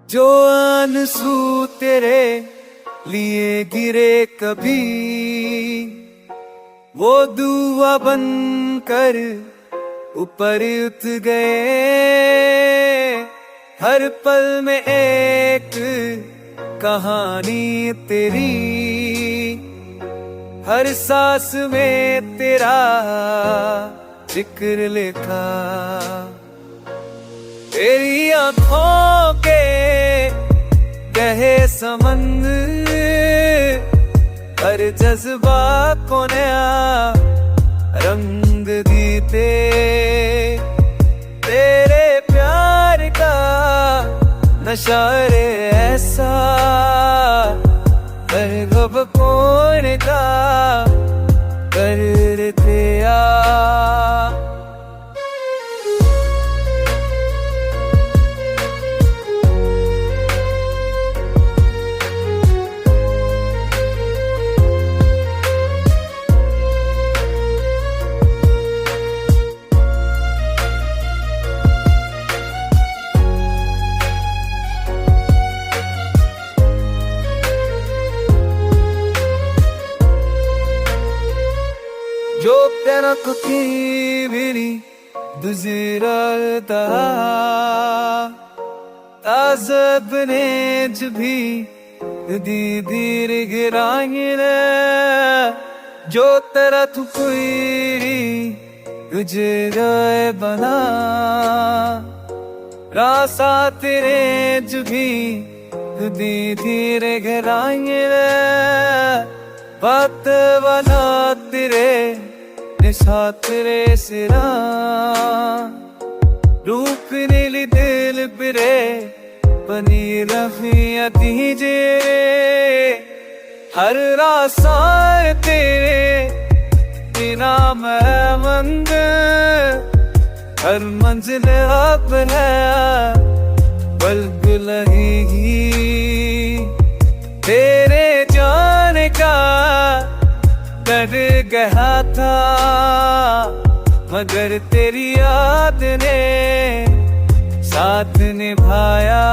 जो आंसू तेरे लिए गिरे कभी, वो दुआ बनकर ऊपर उठ गए। हर पल में एक कहानी तेरी, हर सांस में तेरा जिक्र लिखा। तेरी आंखों के गहे समंदर, हर जज्बा को नया रंग दीते। तेरे प्यार का नशा रे ऐसा, हर गब कोने का करते आ। जो तेरा की मेरी गुजरता ताज़ब ने भी दीदीर गिराएंगे। जो तेरा तू कोई गुजराए बना, रासा तेरे भी दीदीर गिराएंगे। बात बना तेरे निशा तेरे सिरा, रूप नीली दिल पिरे बनी रफिया दीजे। हर रासा तेरे बिना मैं मंग, हर मंजिल अब है बल्ब लगेगी। तेरे जाने का डर गया था, मगर तेरी याद ने साथ निभाया।